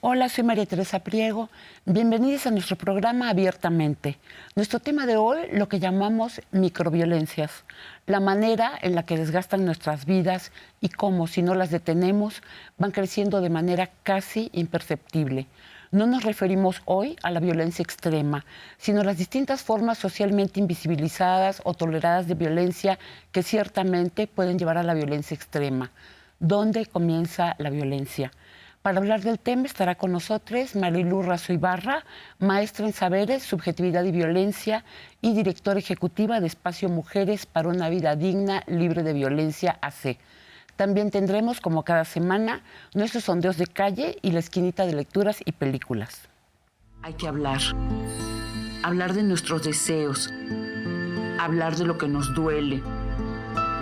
Hola, soy María Teresa Priego. Bienvenidos a nuestro programa Abiertamente. Nuestro tema de hoy, lo que llamamos microviolencias, la manera en la que desgastan nuestras vidas y cómo, si no las detenemos, van creciendo de manera casi imperceptible. No nos referimos hoy a la violencia extrema, sino a las distintas formas socialmente invisibilizadas o toleradas de violencia que ciertamente pueden llevar a la violencia extrema. ¿Dónde comienza la violencia? Para hablar del tema estará con nosotros Marilú Razo Ibarra, maestra en Saberes, Subjetividad y Violencia y directora ejecutiva de Espacio Mujeres para una Vida Digna, Libre de Violencia, AC. También tendremos, como cada semana, nuestros sondeos de calle y la esquinita de lecturas y películas. Hay que hablar de nuestros deseos, hablar de lo que nos duele,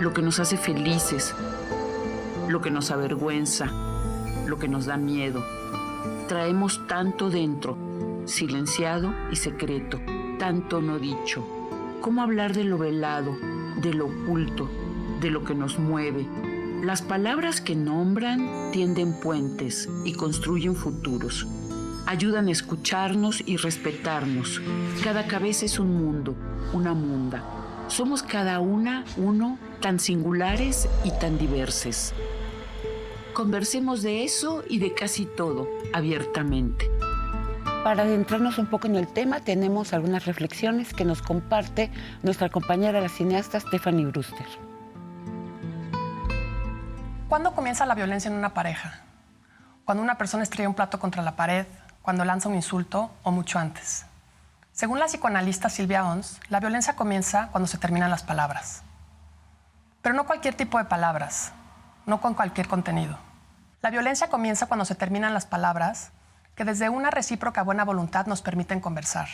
lo que nos hace felices, lo que nos avergüenza, lo que nos da miedo. Traemos tanto dentro, silenciado y secreto, tanto no dicho. ¿Cómo hablar de lo velado, de lo oculto, de lo que nos mueve? Las palabras que nombran tienden puentes y construyen futuros. Ayudan a escucharnos y respetarnos. Cada cabeza es un mundo, una munda. Somos cada una, uno, tan singulares y tan diversos. Conversemos de eso y de casi todo, abiertamente. Para adentrarnos un poco en el tema, tenemos algunas reflexiones que nos comparte nuestra compañera, la cineasta Stephanie Brewster. ¿Cuándo comienza la violencia en una pareja? Cuando una persona estrella un plato contra la pared, cuando lanza un insulto o mucho antes. Según la psicoanalista Silvia Ons, la violencia comienza cuando se terminan las palabras. Pero no cualquier tipo de palabras, no con cualquier contenido. La violencia comienza cuando se terminan las palabras que desde una recíproca buena voluntad nos permiten conversar.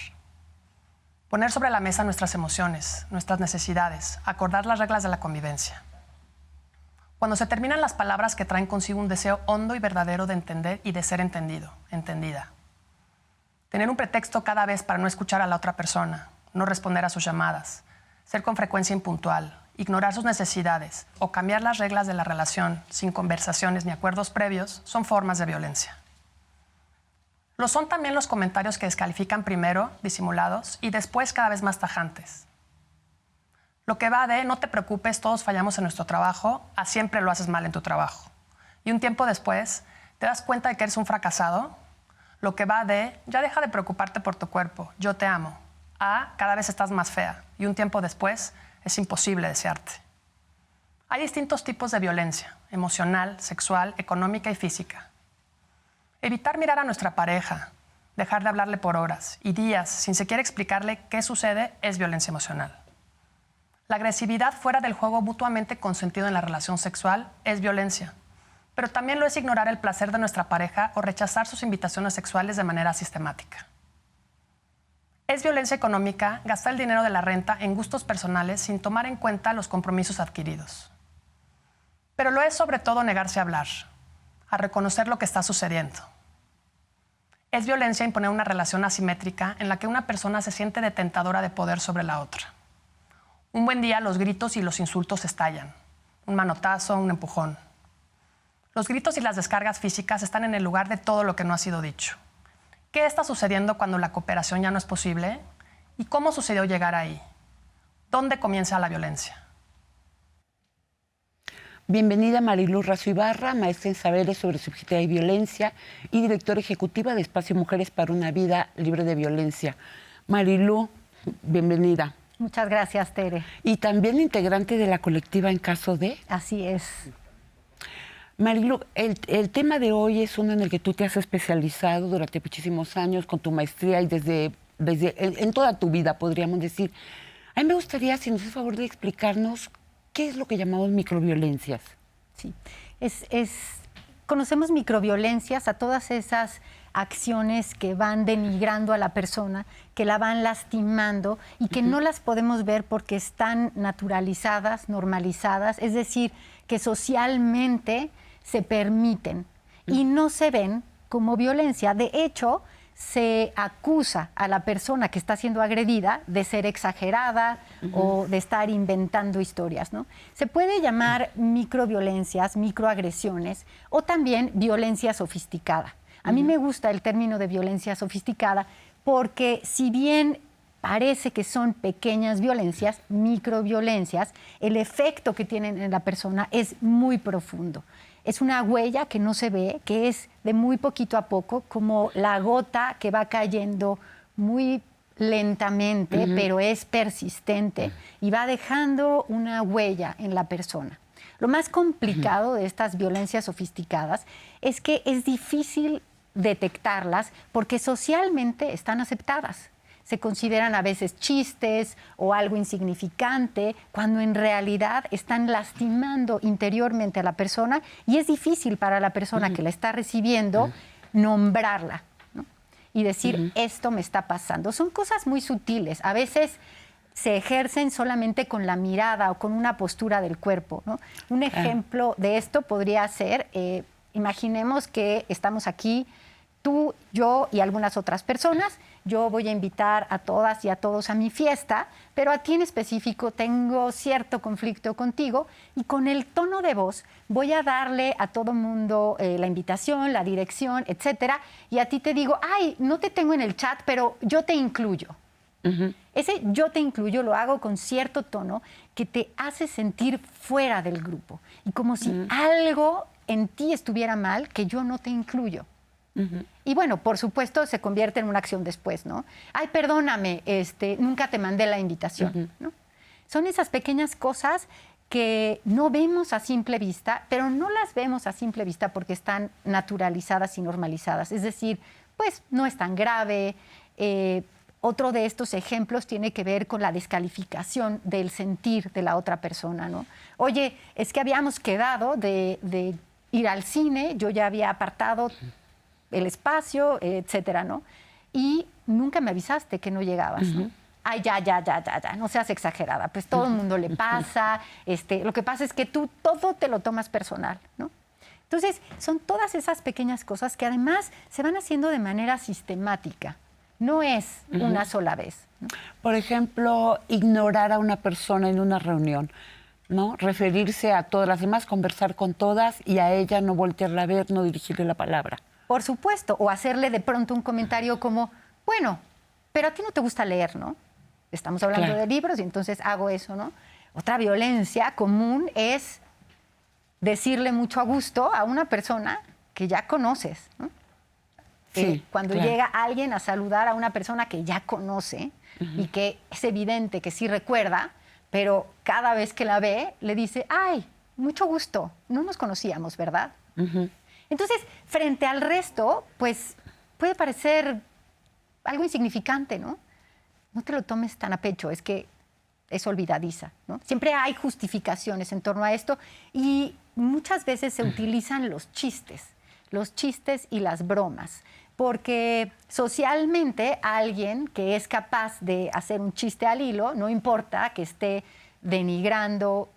Poner sobre la mesa nuestras emociones, nuestras necesidades, acordar las reglas de la convivencia. Cuando se terminan las palabras que traen consigo un deseo hondo y verdadero de entender y de ser entendido, entendida. Tener un pretexto cada vez para no escuchar a la otra persona, no responder a sus llamadas, ser con frecuencia impuntual, ignorar sus necesidades o cambiar las reglas de la relación sin conversaciones ni acuerdos previos son formas de violencia. Lo son también los comentarios que descalifican primero, disimulados, y después cada vez más tajantes. Lo que va de no te preocupes, todos fallamos en nuestro trabajo, a siempre lo haces mal en tu trabajo. Y un tiempo después te das cuenta de que eres un fracasado. Lo que va de ya deja de preocuparte por tu cuerpo, yo te amo, a cada vez estás más fea. Y un tiempo después es imposible desearte. Hay distintos tipos de violencia, emocional, sexual, económica y física. Evitar mirar a nuestra pareja, dejar de hablarle por horas y días sin siquiera explicarle qué sucede es violencia emocional. La agresividad fuera del juego mutuamente consentido en la relación sexual es violencia, pero también lo es ignorar el placer de nuestra pareja o rechazar sus invitaciones sexuales de manera sistemática. Es violencia económica gastar el dinero de la renta en gustos personales sin tomar en cuenta los compromisos adquiridos. Pero lo es sobre todo negarse a hablar, a reconocer lo que está sucediendo. Es violencia imponer una relación asimétrica en la que una persona se siente detentadora de poder sobre la otra. Un buen día los gritos y los insultos estallan. Un manotazo, un empujón. Los gritos y las descargas físicas están en el lugar de todo lo que no ha sido dicho. ¿Qué está sucediendo cuando la cooperación ya no es posible? ¿Y cómo sucedió llegar ahí? ¿Dónde comienza la violencia? Bienvenida Marilú Razo Ibarra, maestra en Saberes sobre Subjetividad y Violencia y directora ejecutiva de Espacio Mujeres para una Vida Libre de Violencia. Marilú, bienvenida. Muchas gracias, Tere. Y también integrante de la colectiva En Caso de... Así es. Marilú, el tema de hoy es uno en el que tú te has especializado durante muchísimos años con tu maestría y desde en toda tu vida, podríamos decir. A mí me gustaría, si nos haces favor de explicarnos qué es lo que llamamos microviolencias. Sí, conocemos microviolencias a todas esas acciones que van denigrando a la persona, que la van lastimando y que no las podemos ver porque están naturalizadas, normalizadas, es decir, que socialmente se permiten y no se ven como violencia. De hecho, se acusa a la persona que está siendo agredida de ser exagerada o de estar inventando historias, ¿no? Se puede llamar microviolencias, microagresiones o también violencia sofisticada. A mí me gusta el término de violencia sofisticada porque si bien parece que son pequeñas violencias, microviolencias, el efecto que tienen en la persona es muy profundo. Es una huella que no se ve, que es de muy poquito a poco, como la gota que va cayendo muy lentamente, pero es persistente y va dejando una huella en la persona. Lo más complicado de estas violencias sofisticadas es que es difícil detectarlas porque socialmente están aceptadas. Se consideran a veces chistes o algo insignificante, cuando en realidad están lastimando interiormente a la persona y es difícil para la persona que la está recibiendo nombrarla, ¿no? Y decir, esto me está pasando. Son cosas muy sutiles. A veces se ejercen solamente con la mirada o con una postura del cuerpo, ¿no? Un ejemplo de esto podría ser, imaginemos que estamos aquí, tú, yo y algunas otras personas. Yo voy a invitar a todas y a todos a mi fiesta, pero a ti en específico tengo cierto conflicto contigo y con el tono de voz voy a darle a todo mundo la invitación, la dirección, etcétera, y a ti te digo, ay, no te tengo en el chat, pero yo te incluyo. Ese yo te incluyo lo hago con cierto tono que te hace sentir fuera del grupo y como si algo en ti estuviera mal que yo no te incluyo. Y bueno, por supuesto, se convierte en una acción después, ¿no? Ay, perdóname, nunca te mandé la invitación, ¿no? Son esas pequeñas cosas que no vemos a simple vista, pero no las vemos a simple vista porque están naturalizadas y normalizadas. Es decir, pues no es tan grave. Otro de estos ejemplos tiene que ver con la descalificación del sentir de la otra persona, ¿no? Oye, es que habíamos quedado de ir al cine, yo ya había apartado el espacio, etcétera, ¿no? Y nunca me avisaste que no llegabas, ¿no? Ay, ya, no seas exagerada, pues todo el mundo le pasa, lo que pasa es que tú todo te lo tomas personal, ¿no? Entonces, son todas esas pequeñas cosas que además se van haciendo de manera sistemática, no es una sola vez, ¿no? Por ejemplo, ignorar a una persona en una reunión, ¿no? Referirse a todas las demás, conversar con todas y a ella no voltearla a ver, no dirigirle la palabra. Por supuesto, o hacerle de pronto un comentario como, bueno, pero a ti no te gusta leer, ¿no? Estamos hablando de libros y entonces hago eso, ¿no? Otra violencia común es decirle mucho a gusto a una persona que ya conoces, ¿no? Sí, cuando llega alguien a saludar a una persona que ya conoce y que es evidente que sí recuerda, pero cada vez que la ve le dice, ay, mucho gusto, no nos conocíamos, ¿verdad? Entonces, frente al resto, pues puede parecer algo insignificante, ¿no? No te lo tomes tan a pecho, es que es olvidadiza, ¿no? Siempre hay justificaciones en torno a esto y muchas veces se utilizan los chistes y las bromas, porque socialmente alguien que es capaz de hacer un chiste al hilo, no importa que esté denigrando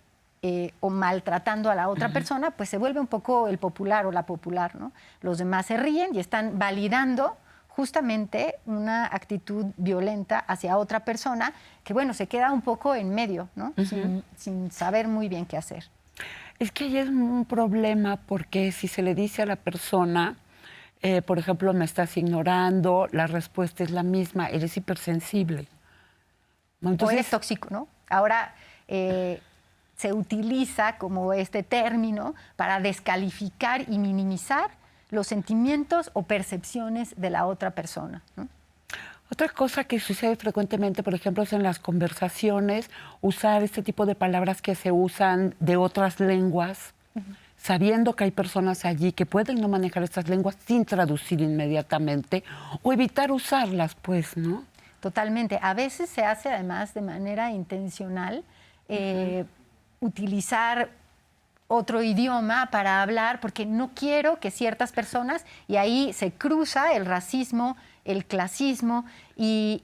o maltratando a la otra persona, pues se vuelve un poco el popular o la popular, ¿no? Los demás se ríen y están validando justamente una actitud violenta hacia otra persona que, bueno, se queda un poco en medio, ¿no? Sin saber muy bien qué hacer. Es que ahí es un problema porque si se le dice a la persona, por ejemplo, me estás ignorando, la respuesta es la misma, eres hipersensible. Entonces, o eres tóxico, ¿no? Ahora se utiliza como este término para descalificar y minimizar los sentimientos o percepciones de la otra persona, ¿no? Otra cosa que sucede frecuentemente, por ejemplo, es en las conversaciones, usar este tipo de palabras que se usan de otras lenguas, sabiendo que hay personas allí que pueden no manejar estas lenguas sin traducir inmediatamente o evitar usarlas, pues, ¿no? Totalmente. A veces se hace además de manera intencional utilizar otro idioma para hablar, porque no quiero que ciertas personas, y ahí se cruza el racismo, el clasismo, y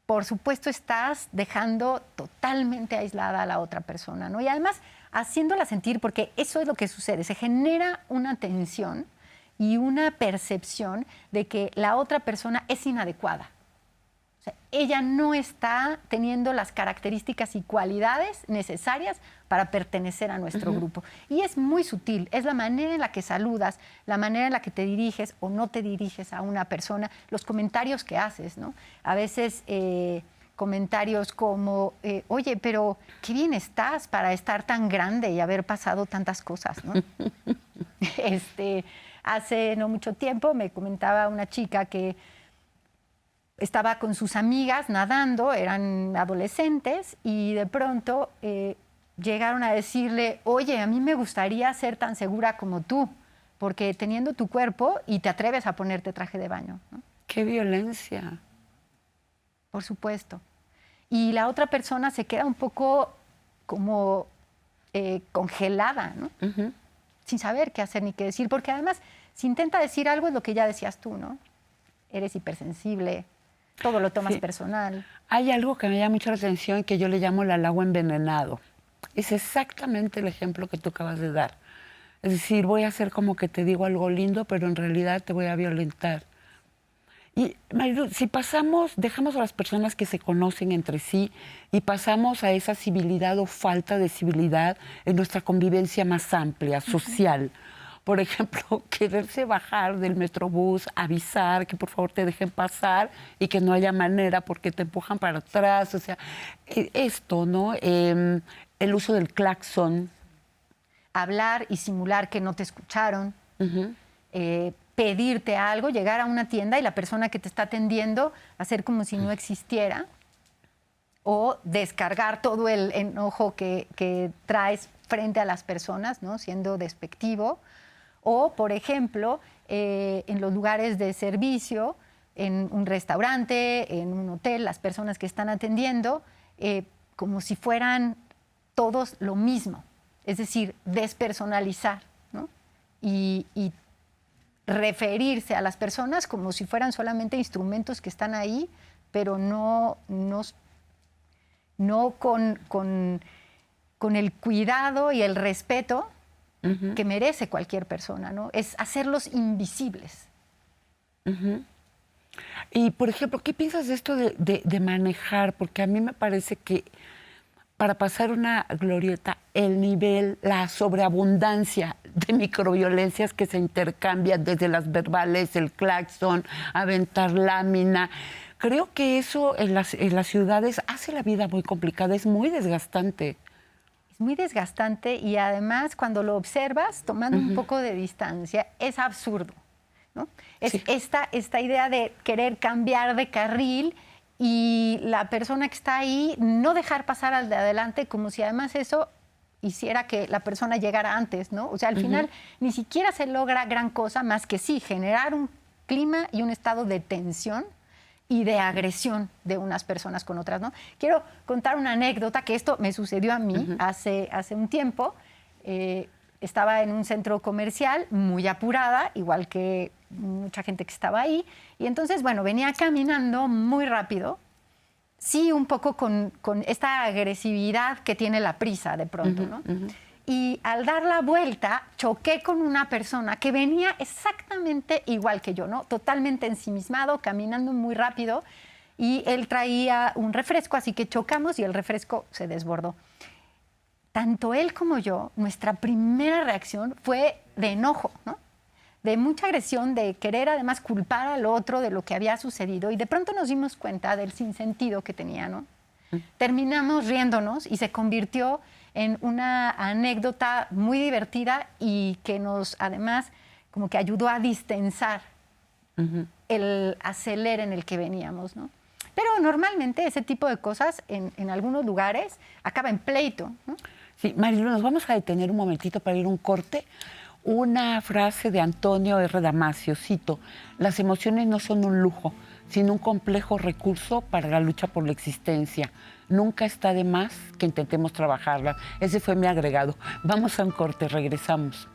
por supuesto estás dejando totalmente aislada a la otra persona, ¿no? Y además haciéndola sentir, porque eso es lo que sucede, se genera una tensión y una percepción de que la otra persona es inadecuada. O sea, ella no está teniendo las características y cualidades necesarias para pertenecer a nuestro grupo. Y es muy sutil, es la manera en la que saludas, la manera en la que te diriges o no te diriges a una persona, los comentarios que haces, ¿no? A veces comentarios como, oye, pero qué bien estás para estar tan grande y haber pasado tantas cosas, ¿no? Hace no mucho tiempo me comentaba una chica que estaba con sus amigas nadando, eran adolescentes, y de pronto llegaron a decirle, oye, a mí me gustaría ser tan segura como tú, porque teniendo tu cuerpo y te atreves a ponerte traje de baño, ¿no? ¡Qué violencia! Por supuesto. Y la otra persona se queda un poco como congelada, ¿no? Sin saber qué hacer ni qué decir, porque además, si intenta decir algo es lo que ya decías tú, ¿no? Eres hipersensible, todo lo tomas personal. Hay algo que me llama mucho la atención que yo le llamo el halago envenenado. Es exactamente el ejemplo que tú acabas de dar. Es decir, voy a hacer como que te digo algo lindo, pero en realidad te voy a violentar. Y Marilu, si dejamos a las personas que se conocen entre sí y pasamos a esa civilidad o falta de civilidad en nuestra convivencia más amplia, social. Por ejemplo, quererse bajar del metrobús, avisar que por favor te dejen pasar y que no haya manera porque te empujan para atrás. O sea, esto, ¿no? El uso del claxon. Hablar y simular que no te escucharon. Pedirte algo, llegar a una tienda y la persona que te está atendiendo hacer como si no existiera. O descargar todo el enojo que traes frente a las personas, ¿no? Siendo despectivo. O, por ejemplo, en los lugares de servicio, en un restaurante, en un hotel, las personas que están atendiendo, como si fueran todos lo mismo. Es decir, despersonalizar, ¿no? Y referirse a las personas como si fueran solamente instrumentos que están ahí, pero no con el cuidado y el respeto que merece cualquier persona, ¿no? Es hacerlos invisibles. Y, por ejemplo, ¿qué piensas de esto de manejar? Porque a mí me parece que para pasar una glorieta, el nivel, la sobreabundancia de microviolencias que se intercambian desde las verbales, el claxon, aventar lámina. Creo que eso en las ciudades hace la vida muy complicada, es muy desgastante. Es muy desgastante y además cuando lo observas, tomando un poco de distancia, es absurdo, ¿no? Es esta idea de querer cambiar de carril y la persona que está ahí no dejar pasar al de adelante como si además eso hiciera que la persona llegara antes, ¿no? O sea, al final ni siquiera se logra gran cosa más que sí, generar un clima y un estado de tensión y de agresión de unas personas con otras, ¿no? Quiero contar una anécdota que esto me sucedió a mí hace un tiempo. Estaba en un centro comercial muy apurada, igual que mucha gente que estaba ahí. Y entonces, bueno, venía caminando muy rápido, sí, un poco con esta agresividad que tiene la prisa de pronto, ¿no? Y al dar la vuelta, choqué con una persona que venía exactamente igual que yo, ¿no? Totalmente ensimismado, caminando muy rápido. Y él traía un refresco, así que chocamos y el refresco se desbordó. Tanto él como yo, nuestra primera reacción fue de enojo, ¿no? De mucha agresión, de querer además culpar al otro de lo que había sucedido. Y de pronto nos dimos cuenta del sinsentido que tenía, ¿no? Terminamos riéndonos y se convirtió en una anécdota muy divertida y que nos, además, como que ayudó a distensar el acelere en el que veníamos, ¿no? Pero normalmente ese tipo de cosas en algunos lugares acaba en pleito, ¿no? Sí, Marilu, nos vamos a detener un momentito para ir a un corte. Una frase de Antonio R. Damasio, cito: las emociones no son un lujo, sino un complejo recurso para la lucha por la existencia. Nunca está de más que intentemos trabajarla. Ese fue mi agregado. Vamos a un corte, regresamos.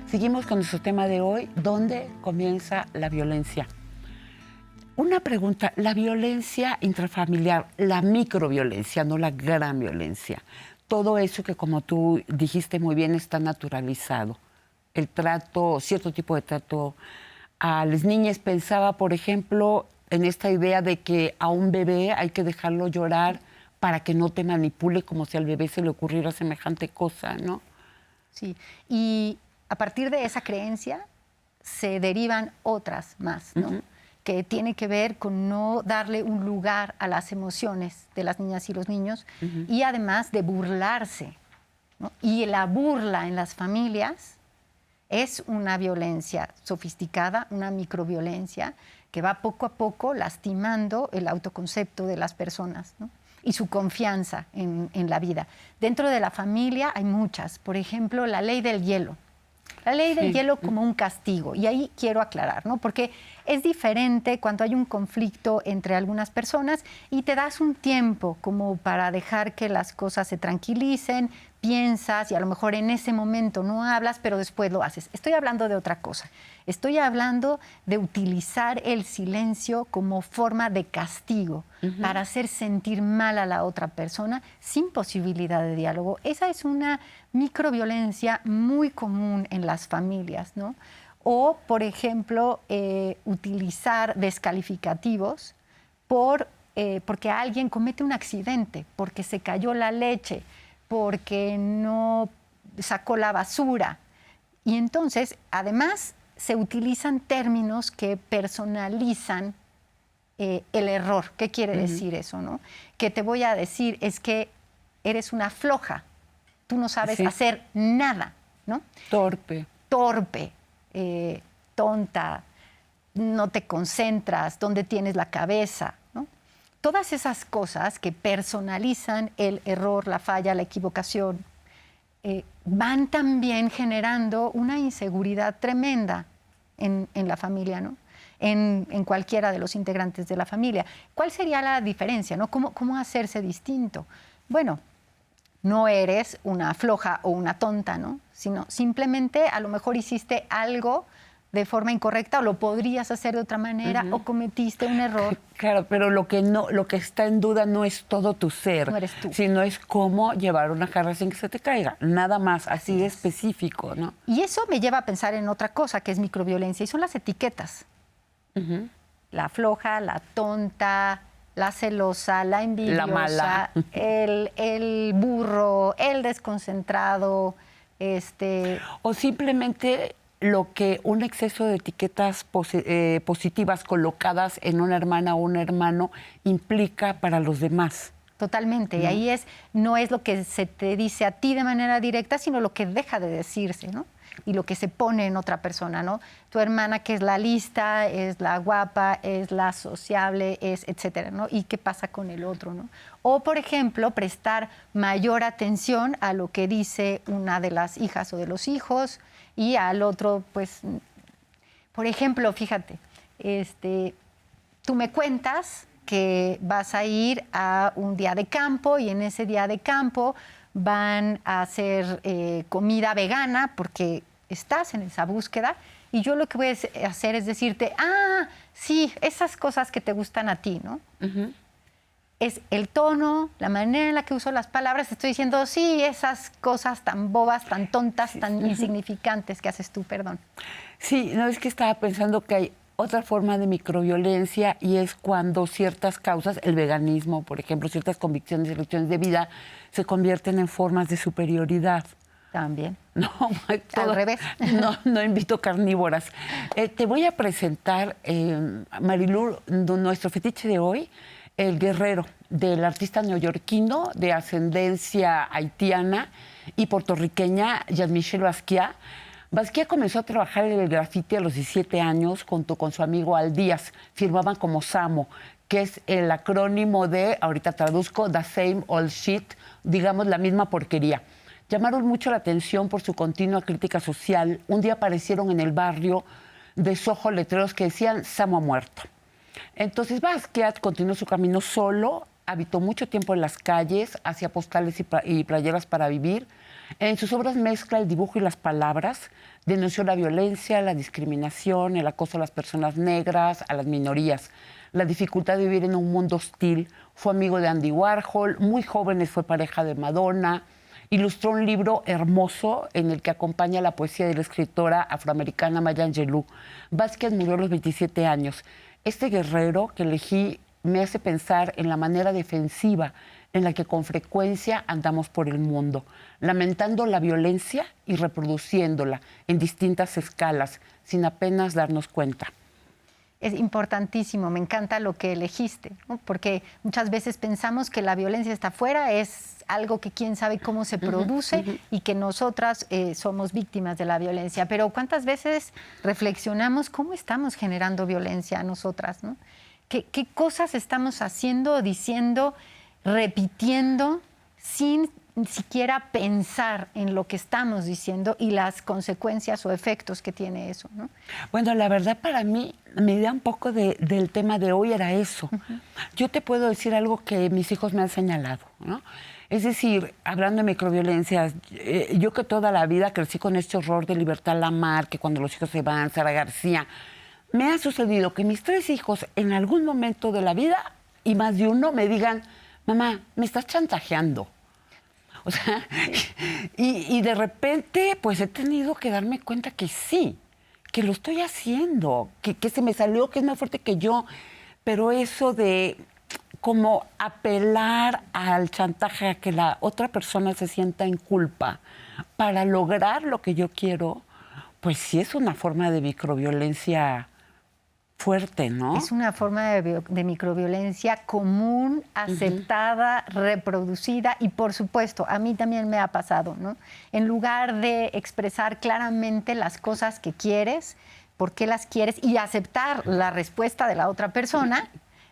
Seguimos con nuestro tema de hoy, ¿dónde comienza la violencia? Una pregunta, la violencia intrafamiliar, la microviolencia, no la gran violencia, todo eso que, como tú dijiste muy bien, está naturalizado. El trato, cierto tipo de trato a las niñas. Pensaba, por ejemplo, en esta idea de que a un bebé hay que dejarlo llorar para que no te manipule, como si al bebé se le ocurriera semejante cosa, ¿no? Sí, y a partir de esa creencia se derivan otras más, ¿no? Que tiene que ver con no darle un lugar a las emociones de las niñas y los niños y además de burlarse, ¿no? Y la burla en las familias es una violencia sofisticada, una microviolencia que va poco a poco lastimando el autoconcepto de las personas, ¿no? Y su confianza en la vida. Dentro de la familia hay muchas. Por ejemplo, la ley del hielo. La ley del hielo como un castigo. Y ahí quiero aclarar, ¿no? Porque es diferente cuando hay un conflicto entre algunas personas y te das un tiempo como para dejar que las cosas se tranquilicen, piensas y a lo mejor en ese momento no hablas, pero después lo haces. Estoy hablando de otra cosa. Estoy hablando de utilizar el silencio como forma de castigo para hacer sentir mal a la otra persona sin posibilidad de diálogo. Esa es una microviolencia muy común en las familias, ¿no? O, por ejemplo, utilizar descalificativos porque alguien comete un accidente, porque se cayó la leche, porque no sacó la basura. Y entonces, además, se utilizan términos que personalizan el error. ¿Qué quiere decir eso, no? Que te voy a decir es que eres una floja, tú no sabes hacer nada, ¿no? Torpe. Torpe, tonta, no te concentras, dónde tienes la cabeza, ¿no? Todas esas cosas que personalizan el error, la falla, la equivocación, van también generando una inseguridad tremenda en la familia, ¿no? En cualquiera de los integrantes de la familia. ¿Cuál sería la diferencia, no? ¿Cómo hacerse distinto? Bueno, no eres una floja o una tonta, ¿no? Sino simplemente a lo mejor hiciste algo de forma incorrecta o lo podrías hacer de otra manera o cometiste un error. Claro, pero lo que está en duda no es todo tu ser, No eres tú. sino es cómo llevar una jarra sin que se te caiga, nada más, así de específico, ¿no? Y eso me lleva a pensar en otra cosa que es microviolencia y son las etiquetas. La floja, la tonta, la celosa, la envidiosa, la mala, el burro, el desconcentrado, o simplemente lo que un exceso de etiquetas positivas colocadas en una hermana o un hermano implica para los demás. Totalmente, y ahí no es lo que se te dice a ti de manera directa, sino lo que deja de decirse, ¿no? Y lo que se pone en otra persona, ¿no? Tu hermana que es la lista, es la guapa, es la sociable, es etcétera, ¿no? ¿Y qué pasa con el otro, no? O, por ejemplo, prestar mayor atención a lo que dice una de las hijas o de los hijos y al otro, pues, por ejemplo, fíjate, tú me cuentas que vas a ir a un día de campo y en ese día de campo van a hacer comida vegana porque estás en esa búsqueda y yo lo que voy a hacer es decirte, sí, esas cosas que te gustan a ti, ¿no? Es el tono, la manera en la que uso las palabras, estoy diciendo, sí, esas cosas tan bobas, tan tontas, tan insignificantes que haces tú, perdón. Sí, no, es que estaba pensando que hay otra forma de microviolencia y es cuando ciertas causas, el veganismo, por ejemplo, ciertas convicciones y elecciones de vida, se convierten en formas de superioridad. También. No, al revés. No invito carnívoras. Te voy a presentar, Marilu, nuestro fetiche de hoy, el guerrero, del artista neoyorquino de ascendencia haitiana y puertorriqueña, Jean-Michel Basquiat. Basquiat comenzó a trabajar en el grafiti a los 17 años junto con su amigo Al Díaz. Firmaban como SAMO, que es el acrónimo de, ahorita traduzco, The Same Old Shit, digamos la misma porquería. Llamaron mucho la atención por su continua crítica social. Un día aparecieron en el barrio de Soho letreros que decían Samo ha muerto. Entonces Basquiat continuó su camino solo, habitó mucho tiempo en las calles, hacía postales y playeras para vivir. En sus obras mezcla el dibujo y las palabras, denunció la violencia, la discriminación, el acoso a las personas negras, a las minorías, la dificultad de vivir en un mundo hostil. Fue amigo de Andy Warhol, muy jóvenes fue pareja de Madonna. Ilustró un libro hermoso en el que acompaña la poesía de la escritora afroamericana Maya Angelou. Vázquez murió a los 27 años. Este guerrero que elegí me hace pensar en la manera defensiva en la que con frecuencia andamos por el mundo, lamentando la violencia y reproduciéndola en distintas escalas, sin apenas darnos cuenta. Es importantísimo, me encanta lo que elegiste, ¿no? Porque muchas veces pensamos que la violencia está afuera, es algo que quién sabe cómo se produce y que nosotras somos víctimas de la violencia. Pero ¿cuántas veces reflexionamos cómo estamos generando violencia a nosotras, ¿no? ¿Qué cosas estamos haciendo, diciendo, repitiendo sin ni siquiera pensar en lo que estamos diciendo y las consecuencias o efectos que tiene eso, ¿no? Bueno, la verdad para mí, mi idea un poco del tema de hoy era eso. Yo te puedo decir algo que mis hijos me han señalado, ¿no? Es decir, hablando de microviolencias, yo que toda la vida crecí con este horror de Libertad Lamar, que cuando los hijos se van, Sara García, me ha sucedido que mis 3 hijos en algún momento de la vida, y más de uno, me digan, mamá, me estás chantajeando. O sea, y de repente, pues he tenido que darme cuenta que sí, que lo estoy haciendo, que se me salió, que es más fuerte que yo. Pero eso de como apelar al chantaje, a que la otra persona se sienta en culpa para lograr lo que yo quiero, pues sí es una forma de microviolencia fuerte, ¿no? Es una forma de microviolencia común, aceptada, reproducida y, por supuesto, a mí también me ha pasado, ¿no? En lugar de expresar claramente las cosas que quieres, por qué las quieres y aceptar la respuesta de la otra persona,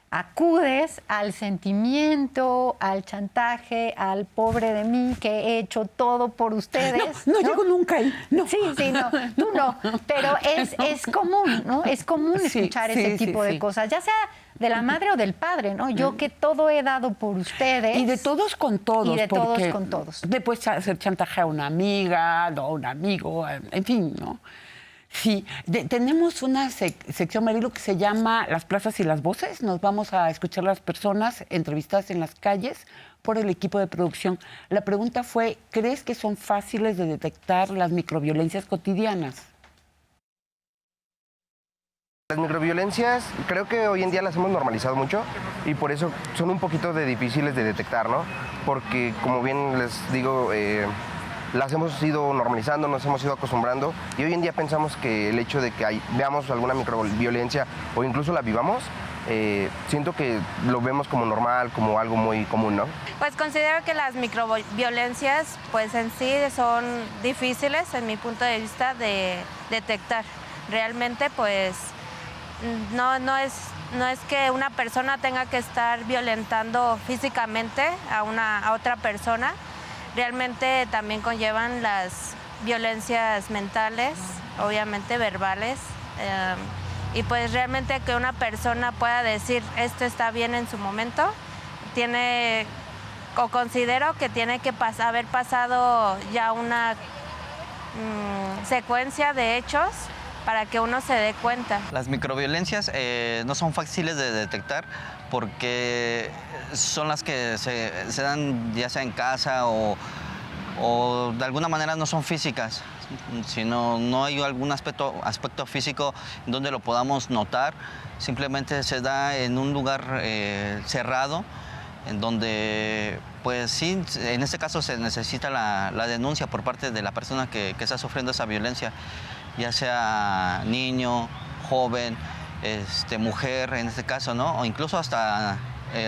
acudes al sentimiento, al chantaje, al pobre de mí que he hecho todo por ustedes. No llego nunca ahí. No. Sí, no, tú no. Pero es común, ¿no? Es común escuchar ese tipo de cosas, ya sea de la madre o del padre, ¿no? Yo que todo he dado por ustedes. Y de todos con todos. Y de todos con todos. Después hacer chantaje a una amiga, no, a un amigo, en fin, ¿no? Sí, tenemos una sección, Marilu, que se llama Las plazas y las voces. Nos vamos a escuchar a las personas entrevistadas en las calles por el equipo de producción. La pregunta fue, ¿crees que son fáciles de detectar las microviolencias cotidianas? Las microviolencias creo que hoy en día las hemos normalizado mucho y por eso son un poquito difíciles de detectar, ¿no? Porque, como bien les digo, las hemos ido normalizando, nos hemos ido acostumbrando y hoy en día pensamos que el hecho de que veamos alguna microviolencia o incluso la vivamos, siento que lo vemos como normal, como algo muy común, ¿no? Pues considero que las microviolencias pues en sí son difíciles en mi punto de vista de detectar. Realmente pues no es que una persona tenga que estar violentando físicamente a otra persona. Realmente también conllevan las violencias mentales, obviamente verbales, y pues realmente que una persona pueda decir esto está bien en su momento, considero que tiene que haber pasado ya una secuencia de hechos para que uno se dé cuenta. Las microviolencias no son fáciles de detectar porque son las que se dan ya sea en casa o de alguna manera no son físicas, sino no hay algún aspecto físico donde lo podamos notar, simplemente se da en un lugar cerrado, en donde pues sí, en este caso se necesita la denuncia por parte de la persona que está sufriendo esa violencia, ya sea niño, joven, mujer en este caso, ¿no? O incluso hasta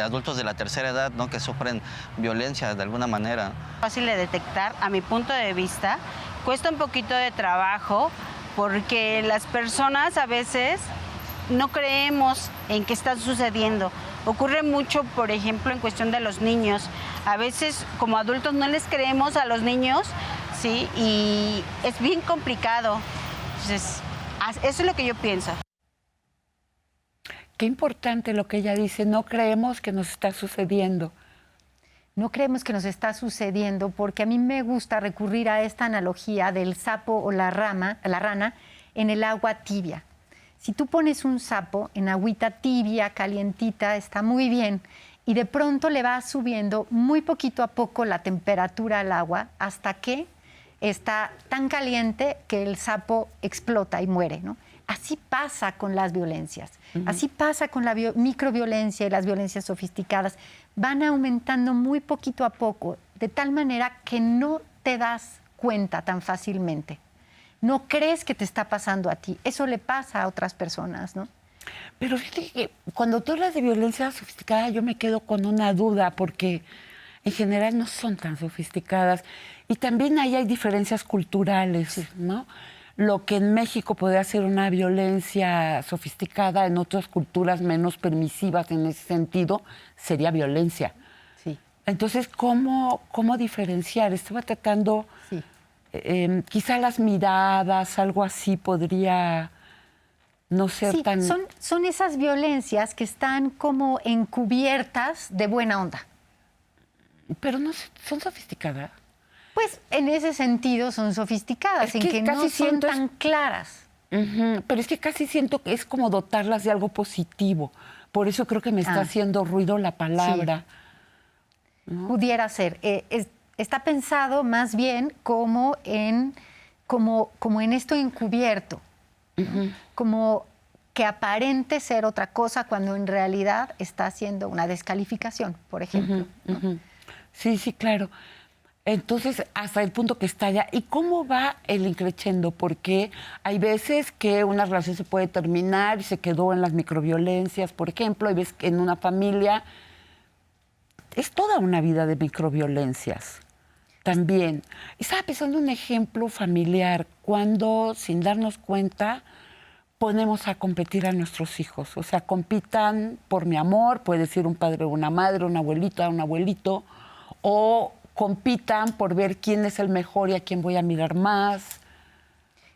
adultos de la tercera edad, ¿no? Que sufren violencia de alguna manera. Fácil de detectar, a mi punto de vista, cuesta un poquito de trabajo porque las personas a veces no creemos en qué está sucediendo. Ocurre mucho, por ejemplo, en cuestión de los niños. A veces como adultos no les creemos a los niños, ¿sí? Y es bien complicado. Entonces, eso es lo que yo pienso. Qué importante lo que ella dice, no creemos que nos está sucediendo. No creemos que nos está sucediendo porque a mí me gusta recurrir a esta analogía del sapo o la rana en el agua tibia. Si tú pones un sapo en agüita tibia, calientita, está muy bien. y de pronto le va subiendo muy poquito a poco la temperatura al agua hasta que está tan caliente que el sapo explota y muere, ¿no? Así pasa con las violencias, así pasa con la microviolencia y las violencias sofisticadas. Van aumentando muy poquito a poco, de tal manera que no te das cuenta tan fácilmente. No crees que te está pasando a ti. Eso le pasa a otras personas, ¿no? Pero fíjate que cuando tú hablas de violencia sofisticada, yo me quedo con una duda, porque en general no son tan sofisticadas. Y también ahí hay diferencias culturales, ¿no? Lo que en México podría ser una violencia sofisticada, en otras culturas menos permisivas en ese sentido, sería violencia. Sí. Entonces, ¿cómo diferenciar? Estaba tratando, Sí. Quizá las miradas, algo así podría no ser Sí, tan... son esas violencias que están como encubiertas de buena onda. Pero no son sofisticadas. Pues en ese sentido son sofisticadas, Es en que que casi no son siento tan claras. Ujú, pero es que casi siento que es como dotarlas de algo positivo. Por eso creo que me está haciendo ruido la palabra. ¿No? Pudiera ser. Está pensado más bien como en esto encubierto, ¿no? Como que aparente ser otra cosa cuando en realidad está haciendo una descalificación, por ejemplo. ¿no? Sí, sí, claro. Entonces, hasta el punto que estalla. ¿Y cómo va el increciendo? Porque hay veces que una relación se puede terminar y se quedó en las microviolencias, por ejemplo. Hay veces que en una familia es toda una vida de microviolencias también. Estaba pensando en un ejemplo familiar, cuando sin darnos cuenta ponemos a competir a nuestros hijos. O sea, compitan por mi amor, puede ser un padre o una madre, una abuelita, un abuelito, o compitan por ver quién es el mejor y a quién voy a mirar más.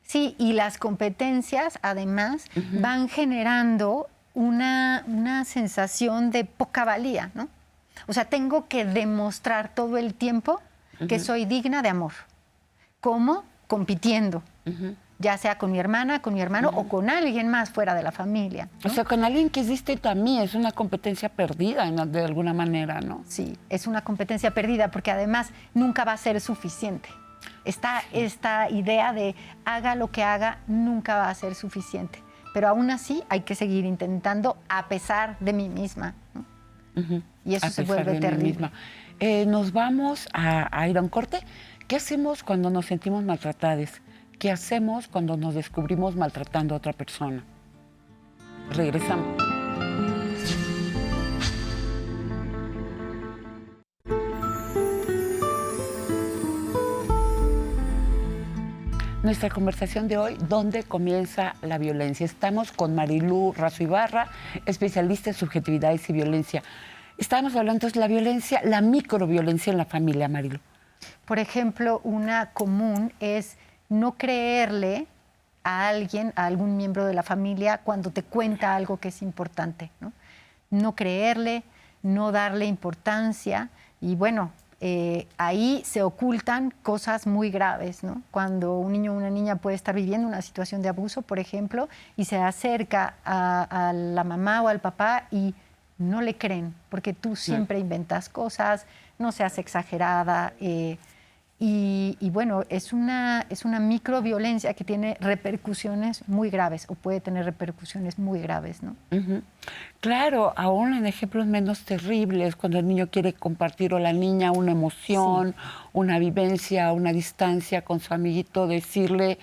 Sí, y las competencias además van generando una sensación de poca valía, ¿no? O sea, tengo que demostrar todo el tiempo que soy digna de amor. ¿Cómo? Compitiendo. Ya sea con mi hermana, con mi hermano o con alguien más fuera de la familia, ¿no? O sea, con alguien que es distinto a mí, es una competencia perdida de alguna manera, ¿no? Sí, es una competencia perdida porque además nunca va a ser suficiente. Esta idea de haga lo que haga, nunca va a ser suficiente. Pero aún así hay que seguir intentando a pesar de mí misma, ¿no? Y eso se vuelve terrible. Nos vamos a ir a un corte. ¿Qué hacemos cuando nos sentimos maltratados? ¿Qué hacemos cuando nos descubrimos maltratando a otra persona? Regresamos. Nuestra conversación de hoy, ¿dónde comienza la violencia? Estamos con Marilú Razo Ibarra, especialista en subjetividades y violencia. Estábamos hablando entonces de la violencia, la microviolencia en la familia, Marilú. Por ejemplo, una común es no creerle a alguien, a algún miembro de la familia, cuando te cuenta algo que es importante, ¿no? No creerle, no darle importancia y bueno, ahí se ocultan cosas muy graves, ¿no? Cuando un niño o una niña puede estar viviendo una situación de abuso, por ejemplo, y se acerca a la mamá o al papá y no le creen, porque tú siempre inventas cosas, no seas exagerada. Y bueno, es una microviolencia que tiene repercusiones muy graves o puede tener repercusiones muy graves, ¿no? Claro, aún en ejemplos menos terribles, cuando el niño quiere compartir o la niña una emoción, una vivencia, una distancia con su amiguito, decirle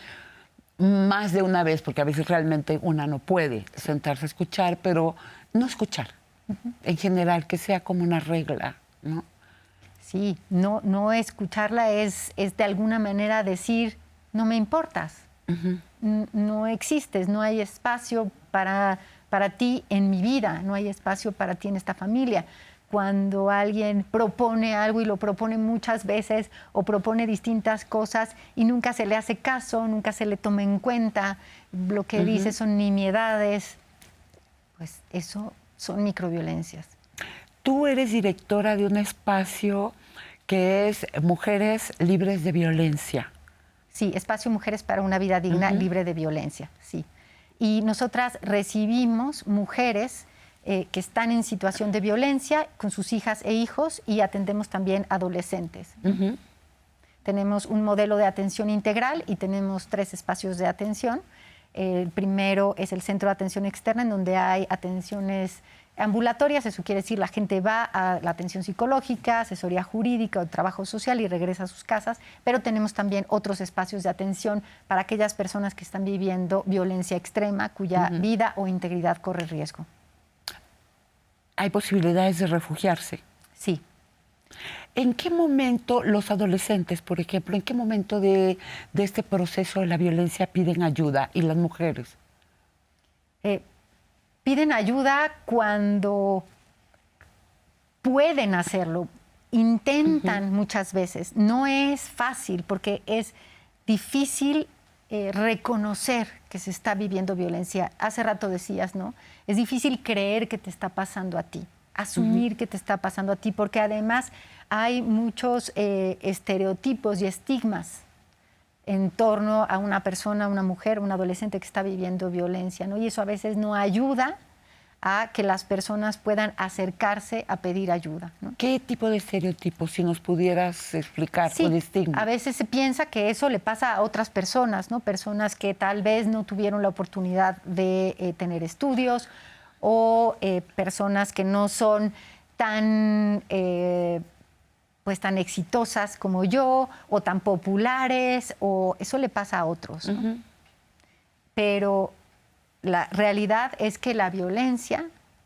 más de una vez, porque a veces realmente una no puede sentarse a escuchar, pero no escuchar, en general, que sea como una regla, ¿no? Sí, no escucharla es de alguna manera decir, no me importas, no existes, no hay espacio para ti en mi vida, no hay espacio para ti en esta familia. Cuando alguien propone algo y lo propone muchas veces o propone distintas cosas y nunca se le hace caso, nunca se le toma en cuenta, lo que dice son nimiedades, pues eso son microviolencias. Tú eres directora de un espacio que es Mujeres Libres de Violencia. Sí, Espacio Mujeres para una Vida Digna, libre de violencia, sí. Y nosotras recibimos mujeres que están en situación de violencia con sus hijas e hijos, y atendemos también adolescentes. Tenemos un modelo de atención integral y tenemos 3 espacios de atención. El primero es el Centro de Atención Externa, en donde hay atenciones ambulatorias, eso quiere decir la gente va a la atención psicológica, asesoría jurídica o trabajo social y regresa a sus casas, pero tenemos también otros espacios de atención para aquellas personas que están viviendo violencia extrema, cuya vida o integridad corre riesgo. ¿Hay posibilidades de refugiarse? Sí. ¿En qué momento los adolescentes, por ejemplo, en qué momento de este proceso de la violencia piden ayuda, y las mujeres? Piden ayuda cuando pueden hacerlo, intentan muchas veces. No es fácil porque es difícil reconocer que se está viviendo violencia. Hace rato decías, ¿no? Es difícil creer que te está pasando a ti, asumir que te está pasando a ti, porque además hay muchos estereotipos y estigmas en torno a una persona, una mujer, un adolescente que está viviendo violencia, ¿no? Y eso a veces no ayuda a que las personas puedan acercarse a pedir ayuda, ¿no? ¿Qué tipo de estereotipos, si nos pudieras explicar, Sí, o de estigma? a veces se piensa que eso le pasa a otras personas, ¿no? Personas que tal vez no tuvieron la oportunidad de tener estudios, o personas que no son tan pues tan exitosas como yo, o tan populares, o eso le pasa a otros, ¿no? Pero la realidad es que la violencia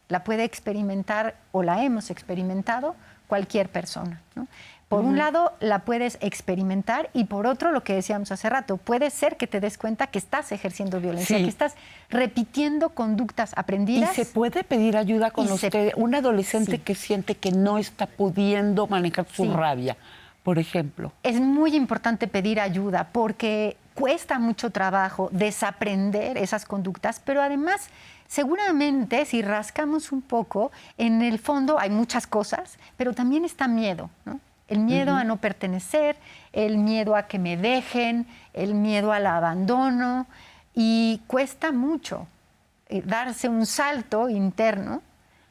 la puede experimentar, o la hemos experimentado, cualquier persona, ¿no? Por un lado, la puedes experimentar, y por otro, lo que decíamos hace rato, puede ser que te des cuenta que estás ejerciendo violencia, que estás repitiendo conductas aprendidas. ¿Y se puede pedir ayuda con un adolescente que siente que no está pudiendo manejar su rabia, por ejemplo? Es muy importante pedir ayuda porque cuesta mucho trabajo desaprender esas conductas, pero además, seguramente, si rascamos un poco, en el fondo hay muchas cosas, pero también está miedo, ¿no? El miedo a no pertenecer, el miedo a que me dejen, el miedo al abandono, y cuesta mucho darse un salto interno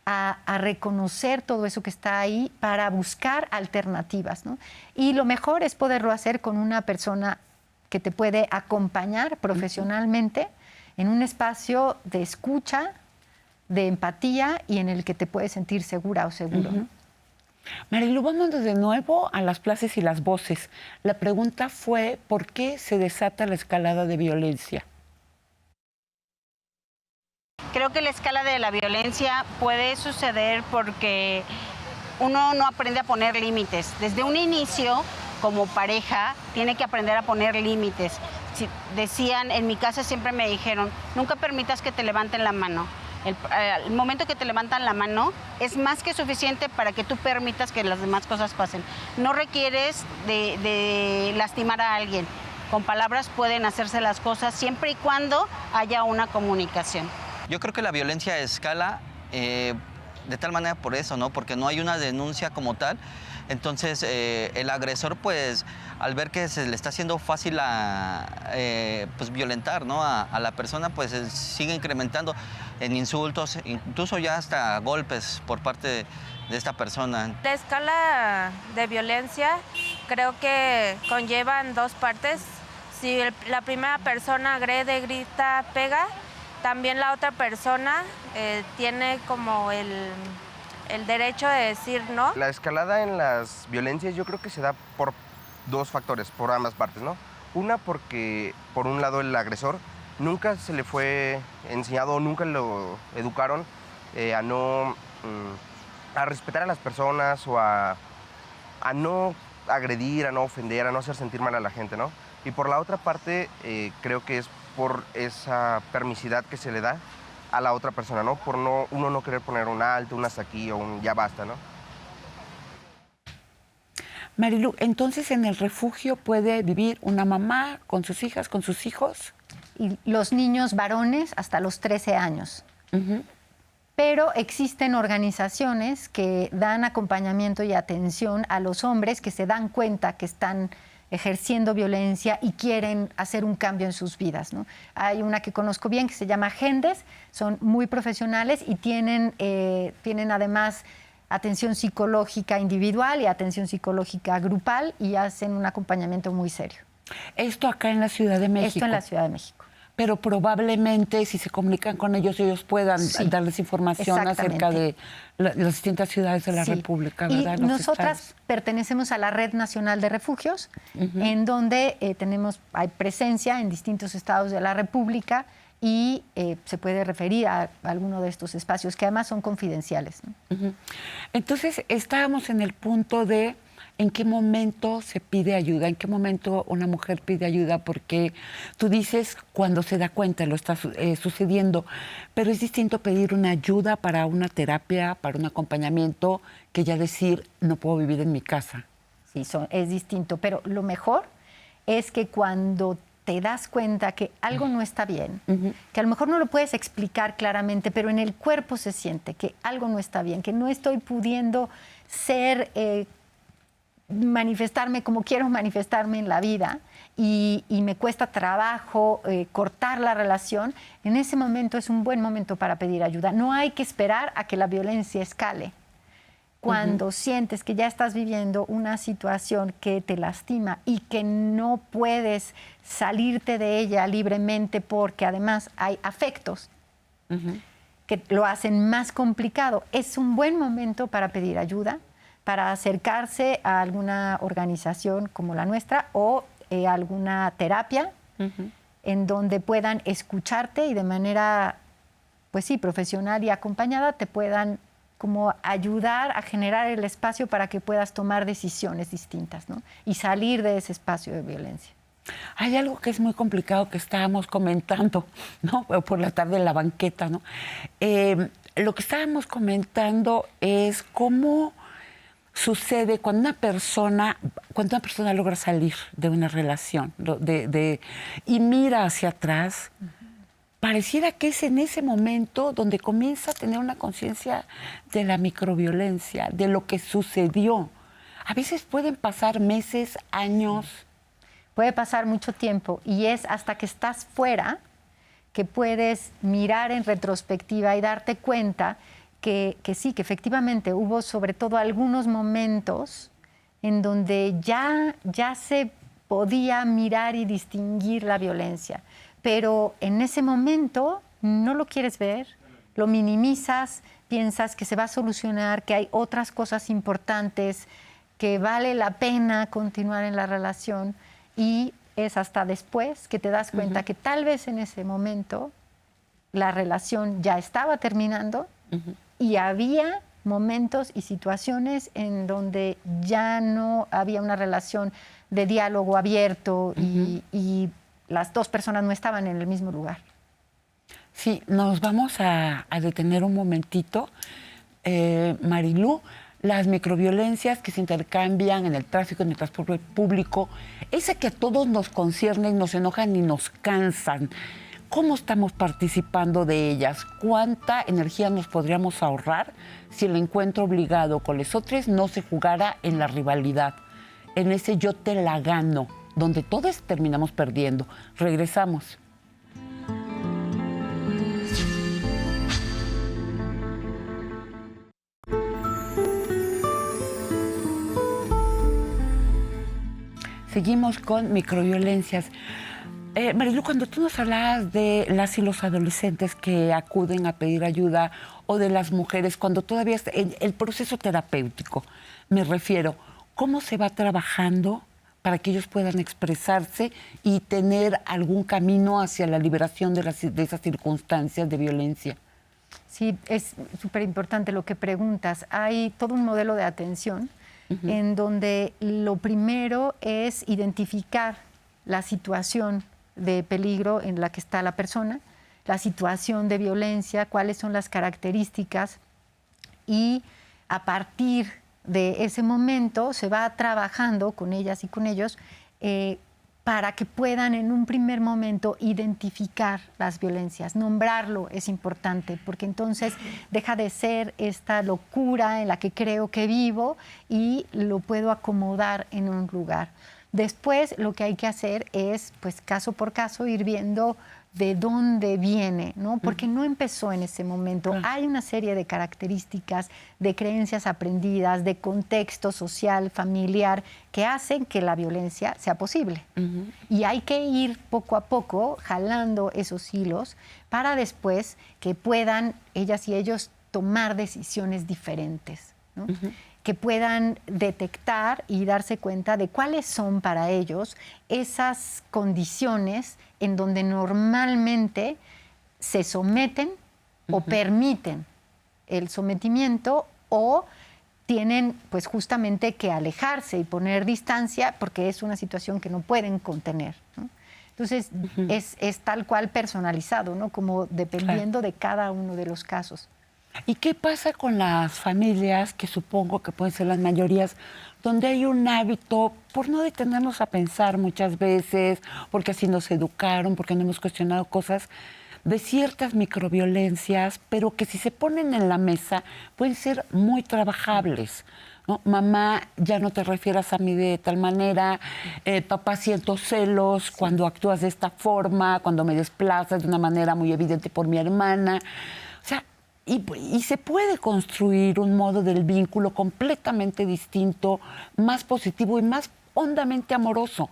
a reconocer todo eso que está ahí para buscar alternativas, ¿no? Y lo mejor es poderlo hacer con una persona que te puede acompañar profesionalmente en un espacio de escucha, de empatía, y en el que te puedes sentir segura o seguro. Marilu, vamos de nuevo a las plazas y las voces. La pregunta fue, ¿por qué se desata la escalada de violencia? Creo que la escala de la violencia puede suceder porque uno no aprende a poner límites. Desde un inicio, como pareja, tiene que aprender a poner límites. Decían, en mi casa siempre me dijeron, nunca permitas que te levanten la mano. El momento que te levantan la mano es más que suficiente para que tú permitas que las demás cosas pasen. No requieres de lastimar a alguien. Con palabras pueden hacerse las cosas siempre y cuando haya una comunicación. Yo creo que la violencia escala de tal manera por eso, ¿no? Porque no hay una denuncia como tal. Entonces, el agresor, pues, al ver que se le está haciendo fácil pues, violentar, ¿no? a la persona, pues sigue incrementando en insultos, incluso ya hasta golpes por parte de esta persona. La escala de violencia creo que conllevan 2 partes. Si la primera persona agrede, grita, pega, también la otra persona tiene como el derecho de decir no. La escalada en las violencias yo creo que se da por 2 factores, por ambas partes, ¿no? Una, porque por un lado el agresor nunca se le fue enseñado, nunca lo educaron a respetar a las personas, o a no agredir, a no ofender, a no hacer sentir mal a la gente, ¿no? Y por la otra parte, creo que es por esa permisidad que se le da a la otra persona, ¿no? Por uno no querer poner un alto, un hasta aquí o un ya basta, ¿no? Marilu, entonces en el refugio puede vivir una mamá con sus hijas, con sus hijos. Y los niños varones hasta los 13 años. Pero existen organizaciones que dan acompañamiento y atención a los hombres que se dan cuenta que están ejerciendo violencia y quieren hacer un cambio en sus vidas, ¿no? Hay una que conozco bien que se llama Gendes, son muy profesionales y tienen además atención psicológica individual y atención psicológica grupal y hacen un acompañamiento muy serio. Esto acá en la Ciudad de México. Esto en la Ciudad de México. Pero probablemente si se comunican con ellos puedan darles información acerca de las distintas ciudades de la República, ¿verdad? Y nosotras pertenecemos a la Red Nacional de Refugios, en donde hay presencia en distintos estados de la República y se puede referir a alguno de estos espacios, que además son confidenciales, ¿no? Entonces, estábamos en el punto de en qué momento se pide ayuda, en qué momento una mujer pide ayuda, porque tú dices cuando se da cuenta, lo está sucediendo, pero es distinto pedir una ayuda para una terapia, para un acompañamiento, que ya decir, no puedo vivir en mi casa. Sí, es distinto, pero lo mejor es que cuando te das cuenta que algo no está bien, que a lo mejor no lo puedes explicar claramente, pero en el cuerpo se siente que algo no está bien, que no estoy pudiendo manifestarme como quiero manifestarme en la vida y me cuesta trabajo cortar la relación, en ese momento es un buen momento para pedir ayuda. No hay que esperar a que la violencia escale. Cuando sientes que ya estás viviendo una situación que te lastima y que no puedes salirte de ella libremente porque además hay afectos que lo hacen más complicado, es un buen momento para pedir ayuda, para acercarse a alguna organización como la nuestra o alguna terapia en donde puedan escucharte y de manera, pues sí, profesional y acompañada te puedan como ayudar a generar el espacio para que puedas tomar decisiones distintas, ¿no? Y salir de ese espacio de violencia. Hay algo que es muy complicado que estábamos comentando, ¿no? Por la tarde en la banqueta, ¿no? Lo que estábamos comentando es cómo sucede cuando una persona logra salir de una relación y mira hacia atrás. Pareciera que es en ese momento donde comienza a tener una conciencia de la microviolencia, de lo que sucedió. A veces pueden pasar meses, años. Puede pasar mucho tiempo y es hasta que estás fuera que puedes mirar en retrospectiva y darte cuenta que sí, que efectivamente hubo sobre todo algunos momentos en donde ya se podía mirar y distinguir la violencia. Pero en ese momento no lo quieres ver, lo minimizas, piensas que se va a solucionar, que hay otras cosas importantes, que vale la pena continuar en la relación y es hasta después que te das cuenta que tal vez en ese momento la relación ya estaba terminando y había momentos y situaciones en donde ya no había una relación de diálogo abierto y las dos personas no estaban en el mismo lugar. Sí, nos vamos a detener un momentito. Marilú, las microviolencias que se intercambian en el tráfico, en el transporte público, esa que a todos nos conciernen, nos enojan y nos cansan. ¿Cómo estamos participando de ellas? ¿Cuánta energía nos podríamos ahorrar si el encuentro obligado con los otros no se jugara en la rivalidad, en ese yo te la gano, donde todos terminamos perdiendo? Regresamos. Seguimos con microviolencias. Marilú, cuando tú nos hablabas de las y los adolescentes que acuden a pedir ayuda o de las mujeres, cuando todavía está en el proceso terapéutico, me refiero, ¿cómo se va trabajando para que ellos puedan expresarse y tener algún camino hacia la liberación de esas circunstancias de violencia? Sí, es súper importante lo que preguntas. Hay todo un modelo de atención en donde lo primero es identificar la situación de peligro en la que está la persona, la situación de violencia, cuáles son las características y a partir de ese momento se va trabajando con ellas y con ellos para que puedan en un primer momento identificar las violencias. Nombrarlo es importante porque entonces deja de ser esta locura en la que creo que vivo y lo puedo acomodar en un lugar. Después lo que hay que hacer es, pues caso por caso, ir viendo de dónde viene, ¿no? Porque no empezó en ese momento. Hay una serie de características, de creencias aprendidas, de contexto social, familiar, que hacen que la violencia sea posible. Y hay que ir poco a poco jalando esos hilos para después que puedan ellas y ellos tomar decisiones diferentes, ¿no? Que puedan detectar y darse cuenta de cuáles son para ellos esas condiciones en donde normalmente se someten o permiten el sometimiento o tienen pues justamente que alejarse y poner distancia porque es una situación que no pueden contener, ¿no? Entonces es tal cual personalizado, ¿no? Como dependiendo de cada uno de los casos. ¿Y qué pasa con las familias, que supongo que pueden ser las mayorías, donde hay un hábito, por no detenernos a pensar muchas veces, porque así nos educaron, porque no hemos cuestionado cosas, de ciertas microviolencias, pero que si se ponen en la mesa pueden ser muy trabajables, ¿no? Mamá, ya no te refieras a mí de tal manera, papá, siento celos cuando actúas de esta forma, cuando me desplazas de una manera muy evidente por mi hermana. O sea, y se puede construir un modo del vínculo completamente distinto, más positivo y más hondamente amoroso.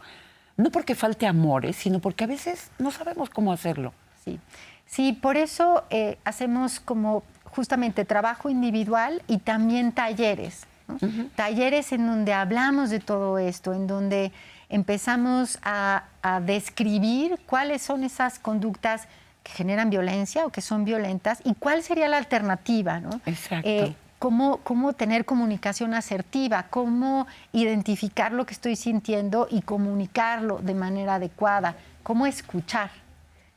No porque falte amor, sino porque a veces no sabemos cómo hacerlo. Sí, por eso hacemos como justamente trabajo individual y también talleres, ¿no? Talleres en donde hablamos de todo esto, en donde empezamos a describir cuáles son esas conductas que generan violencia o que son violentas y cuál sería la alternativa, ¿no? Exacto. Cómo tener comunicación asertiva, cómo identificar lo que estoy sintiendo y comunicarlo de manera adecuada, cómo escuchar.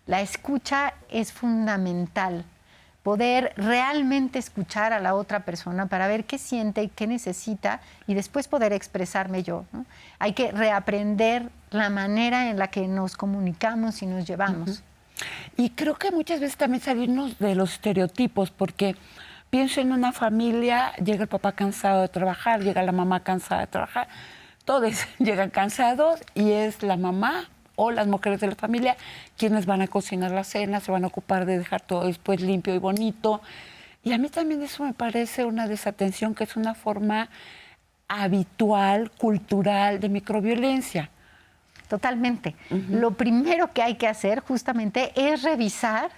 La escucha es fundamental, poder realmente escuchar a la otra persona para ver qué siente y qué necesita y después poder expresarme yo, ¿no? Hay que reaprender la manera en la que nos comunicamos y nos llevamos. Y creo que muchas veces también salirnos de los estereotipos, porque pienso en una familia, llega el papá cansado de trabajar, llega la mamá cansada de trabajar, todos llegan cansados y es la mamá o las mujeres de la familia quienes van a cocinar la cena, se van a ocupar de dejar todo después limpio y bonito. Y a mí también eso me parece una desatención que es una forma habitual, cultural de microviolencia. Totalmente. Lo primero que hay que hacer justamente es revisar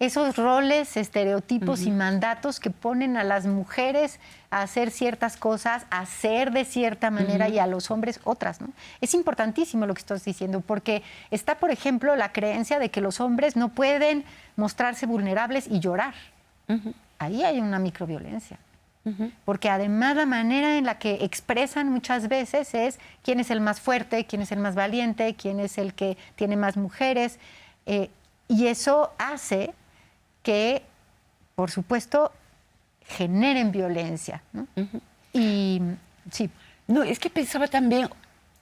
esos roles, estereotipos y mandatos que ponen a las mujeres a hacer ciertas cosas, a ser de cierta manera y a los hombres otras, ¿no? Es importantísimo lo que estás diciendo porque está, por ejemplo, la creencia de que los hombres no pueden mostrarse vulnerables y llorar. Ahí hay una microviolencia. Porque además la manera en la que expresan muchas veces es quién es el más fuerte, quién es el más valiente, quién es el que tiene más mujeres. Y eso hace que, por supuesto, generen violencia, ¿no? Y sí. No, es que pensaba también,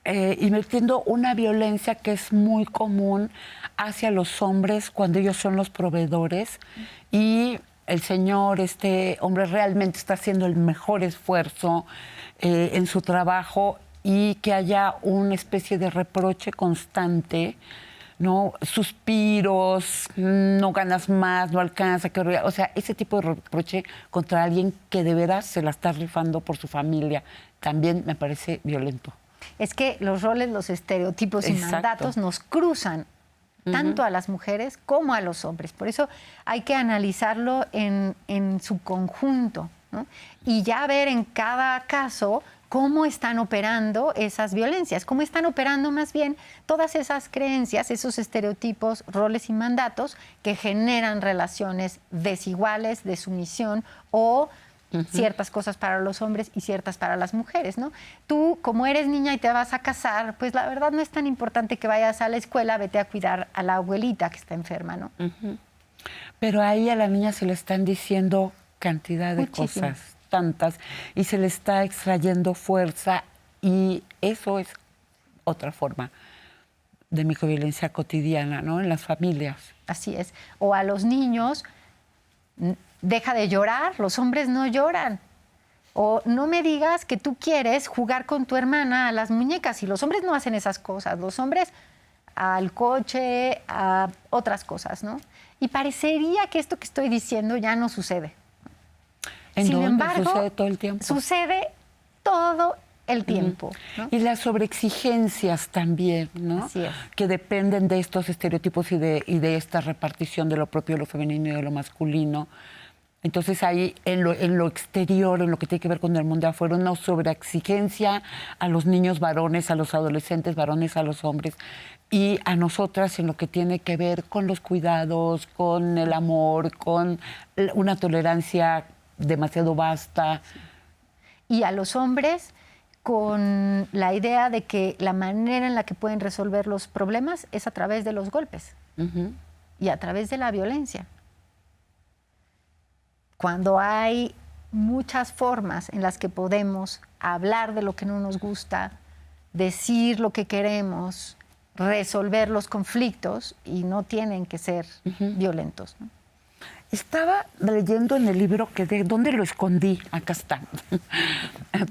invirtiendo una violencia que es muy común hacia los hombres cuando ellos son los proveedores y el señor, este hombre realmente está haciendo el mejor esfuerzo en su trabajo y que haya una especie de reproche constante, ¿no? Suspiros, no ganas más, no alcanza, o sea, ese tipo de reproche contra alguien que de veras se la está rifando por su familia, también me parece violento. Es que los roles, los estereotipos y mandatos nos cruzan tanto a las mujeres como a los hombres. Por eso hay que analizarlo en su conjunto, ¿no? Y ya ver en cada caso cómo están operando esas violencias, cómo están operando más bien todas esas creencias, esos estereotipos, roles y mandatos que generan relaciones desiguales de sumisión o ciertas cosas para los hombres y ciertas para las mujeres, ¿no? Tú, como eres niña y te vas a casar, pues la verdad no es tan importante que vayas a la escuela, vete a cuidar a la abuelita que está enferma, ¿no? Pero ahí a la niña se le están diciendo cantidad de Muchísimo. cosas, tantas, y se le está extrayendo fuerza, y eso es otra forma de microviolencia cotidiana, ¿no? En las familias. Así es. O a los niños, deja de llorar, los hombres no lloran. O no me digas que tú quieres jugar con tu hermana a las muñecas. Y los hombres no hacen esas cosas. Los hombres al coche, a otras cosas, ¿no? Y parecería que esto que estoy diciendo ya no sucede. Sin embargo, sucede todo el tiempo. Sucede todo el tiempo, ¿no? Y las sobreexigencias también, ¿no? Así es. Que dependen de estos estereotipos y de esta repartición de lo propio, de lo femenino y de lo masculino. Entonces ahí en lo exterior, en lo que tiene que ver con el mundo de afuera, una sobreexigencia a los niños varones, a los adolescentes varones, a los hombres, y a nosotras en lo que tiene que ver con los cuidados, con el amor, con una tolerancia demasiado vasta. Y a los hombres con la idea de que la manera en la que pueden resolver los problemas es a través de los golpes y a través de la violencia. Cuando hay muchas formas en las que podemos hablar de lo que no nos gusta, decir lo que queremos, resolver los conflictos, y no tienen que ser violentos, ¿no? Estaba leyendo en el libro ¿dónde lo escondí? Acá está.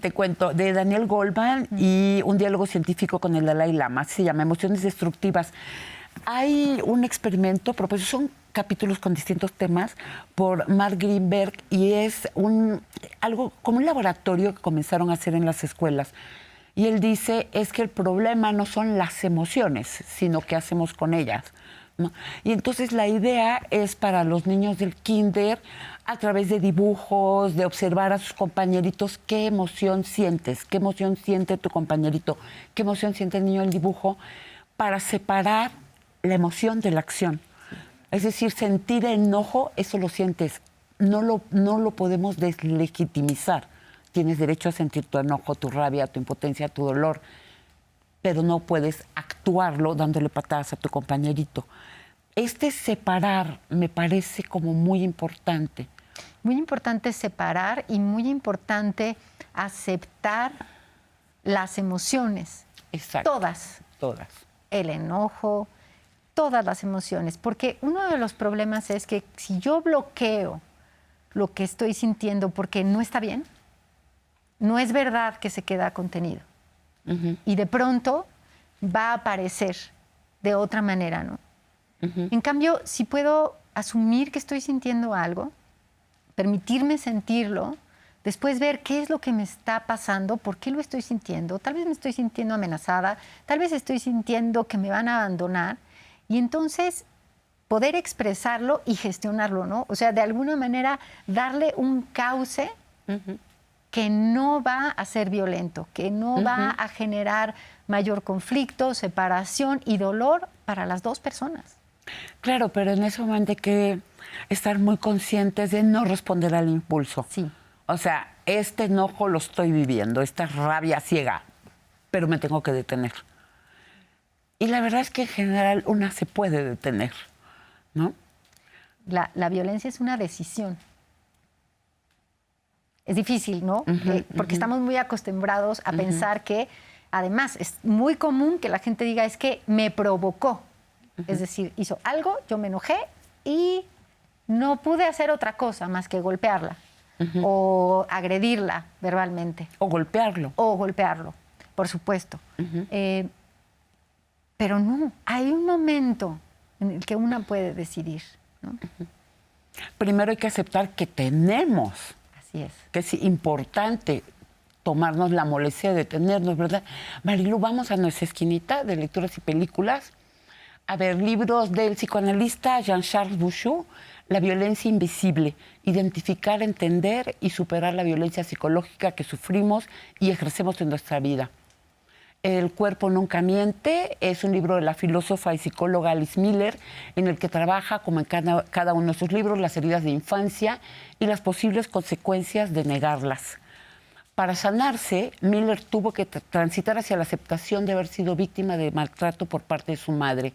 Te cuento, de Daniel Goleman y un diálogo científico con el Dalai Lama. Se llama Emociones Destructivas. Hay un experimento propuesto, son capítulos con distintos temas, por Mark Greenberg, y es algo como un laboratorio que comenzaron a hacer en las escuelas. Y él dice, es que el problema no son las emociones, sino qué hacemos con ellas, ¿no? Y entonces la idea es para los niños del kinder, a través de dibujos, de observar a sus compañeritos, qué emoción sientes, qué emoción siente tu compañerito, qué emoción siente el niño del dibujo, para separar la emoción de la acción. Es decir, sentir enojo, eso lo sientes, no lo podemos deslegitimizar. Tienes derecho a sentir tu enojo, tu rabia, tu impotencia, tu dolor, pero no puedes actuarlo dándole patadas a tu compañerito. Separar me parece como muy importante. Muy importante separar y muy importante aceptar las emociones. Exacto. Todas. Todas. El enojo, todas las emociones. Porque uno de los problemas es que si yo bloqueo lo que estoy sintiendo porque no está bien, no es verdad que se queda contenido. Y de pronto va a aparecer de otra manera, ¿no? En cambio, si puedo asumir que estoy sintiendo algo, permitirme sentirlo, después ver qué es lo que me está pasando, por qué lo estoy sintiendo, tal vez me estoy sintiendo amenazada, tal vez estoy sintiendo que me van a abandonar, y entonces poder expresarlo y gestionarlo, ¿no? O sea, de alguna manera darle un cauce que no va a ser violento, que no va a generar mayor conflicto, separación y dolor para las dos personas. Claro, pero en ese momento hay que estar muy conscientes de no responder al impulso. Sí. O sea, este enojo lo estoy viviendo, esta rabia ciega, pero me tengo que detener. Y la verdad es que en general una se puede detener, ¿no? La violencia es una decisión. Es difícil, ¿no? Porque estamos muy acostumbrados a pensar que, además, es muy común que la gente diga, es que me provocó. Es decir, hizo algo, yo me enojé y no pude hacer otra cosa más que golpearla o agredirla verbalmente. O golpearlo. O golpearlo, por supuesto. Pero no, hay un momento en el que una puede decidir, ¿no? Primero hay que aceptar que tenemos. Así es. Que es importante tomarnos la molestia de detenernos, ¿verdad? Marilu, vamos a nuestra esquinita de lecturas y películas. A ver, libros del psicoanalista Jean-Charles Bouchou, La violencia invisible, identificar, entender y superar la violencia psicológica que sufrimos y ejercemos en nuestra vida. El cuerpo nunca miente es un libro de la filósofa y psicóloga Alice Miller, en el que trabaja, como en cada uno de sus libros, las heridas de infancia y las posibles consecuencias de negarlas. Para sanarse, Miller tuvo que transitar hacia la aceptación de haber sido víctima de maltrato por parte de su madre.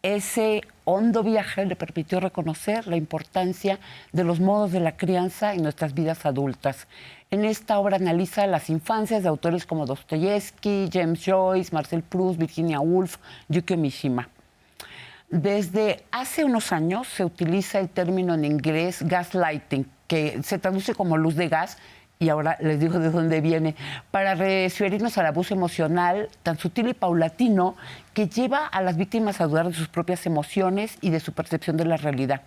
Ese hondo viaje le permitió reconocer la importancia de los modos de la crianza en nuestras vidas adultas. En esta obra analiza las infancias de autores como Dostoyevsky, James Joyce, Marcel Proust, Virginia Woolf, Yukio Mishima. Desde hace unos años se utiliza el término en inglés gaslighting, que se traduce como luz de gas, y ahora les digo de dónde viene, para referirnos al abuso emocional tan sutil y paulatino que lleva a las víctimas a dudar de sus propias emociones y de su percepción de la realidad.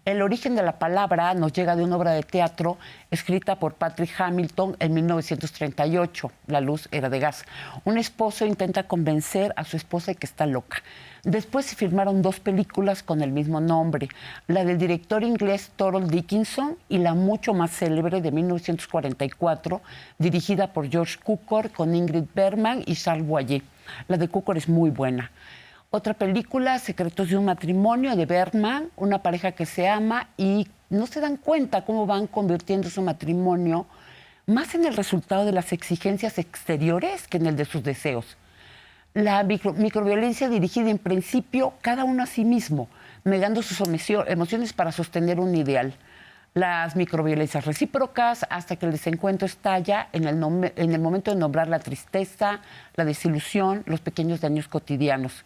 El origen de la palabra nos llega de una obra de teatro escrita por Patrick Hamilton en 1938, La luz era de gas. Un esposo intenta convencer a su esposa de que está loca. Después se filmaron 2 películas con el mismo nombre, la del director inglés Thorold Dickinson y la mucho más célebre de 1944, dirigida por George Cukor con Ingrid Bergman y Charles Boyer. La de Cukor es muy buena. Otra película, Secretos de un matrimonio, de Bergman, una pareja que se ama y no se dan cuenta cómo van convirtiendo su matrimonio más en el resultado de las exigencias exteriores que en el de sus deseos. La microviolencia dirigida en principio cada uno a sí mismo, negando sus emociones para sostener un ideal. Las microviolencias recíprocas hasta que el desencuentro estalla en el momento de nombrar la tristeza, la desilusión, los pequeños daños cotidianos.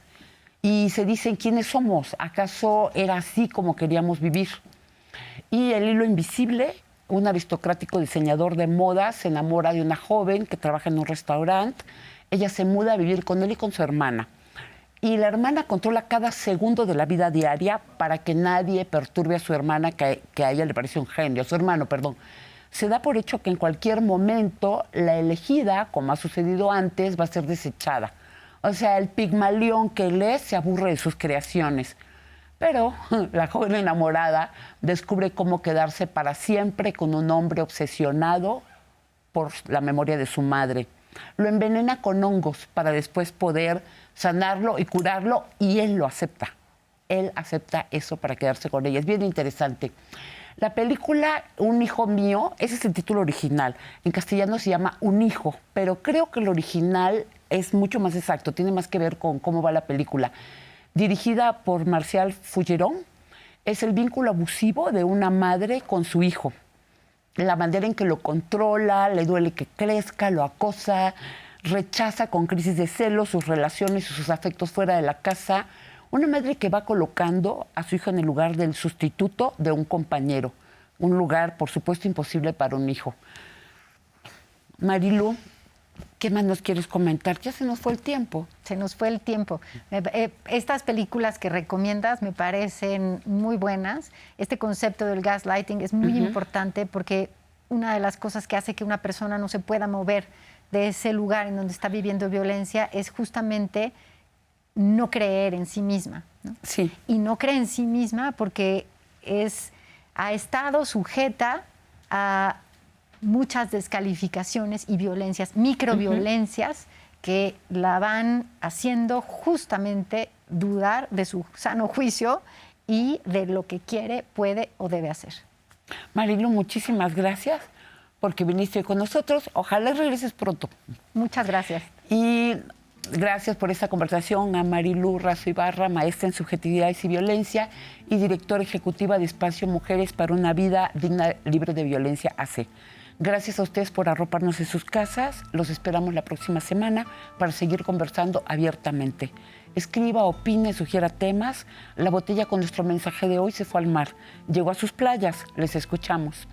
Y se dicen quiénes somos, ¿acaso era así como queríamos vivir? Y El hilo invisible, un aristocrático diseñador de moda se enamora de una joven que trabaja en un restaurante. Ella se muda a vivir con él y con su hermana. Y la hermana controla cada segundo de la vida diaria para que nadie perturbe a su hermana, que a ella le parece un genio, a su hermano, perdón. Se da por hecho que en cualquier momento la elegida, como ha sucedido antes, va a ser desechada. O sea, el Pigmalión que él es se aburre de sus creaciones. Pero la joven enamorada descubre cómo quedarse para siempre con un hombre obsesionado por la memoria de su madre. Lo envenena con hongos para después poder sanarlo y curarlo, y él lo acepta. Él acepta eso para quedarse con ella. Es bien interesante. La película Un hijo mío, ese es el título original. En castellano se llama Un hijo, pero creo que el original es mucho más exacto, tiene más que ver con cómo va la película. Dirigida por Marcial Fulleron, es el vínculo abusivo de una madre con su hijo. La manera en que lo controla, le duele que crezca, lo acosa, rechaza con crisis de celos sus relaciones y sus afectos fuera de la casa. Una madre que va colocando a su hijo en el lugar del sustituto de un compañero. Un lugar, por supuesto, imposible para un hijo. Marilu, ¿qué más nos quieres comentar? Ya se nos fue el tiempo. Se nos fue el tiempo. Estas películas que recomiendas me parecen muy buenas. Este concepto del gaslighting es muy importante porque una de las cosas que hace que una persona no se pueda mover de ese lugar en donde está viviendo violencia es justamente no creer en sí misma, ¿no? Sí. Y no cree en sí misma porque ha estado sujeta a muchas descalificaciones y violencias, microviolencias, que la van haciendo justamente dudar de su sano juicio y de lo que quiere, puede o debe hacer. Marilu, muchísimas gracias porque viniste con nosotros. Ojalá regreses pronto. Muchas gracias. Y gracias por esta conversación a Marilu Razo Ibarra, maestra en subjetividades y violencia y directora ejecutiva de Espacio Mujeres para una Vida Digna, Libre de Violencia AC. Gracias a ustedes por arroparnos en sus casas. Los esperamos la próxima semana para seguir conversando abiertamente. Escriba, opine, sugiera temas. La botella con nuestro mensaje de hoy se fue al mar. Llegó a sus playas. Les escuchamos.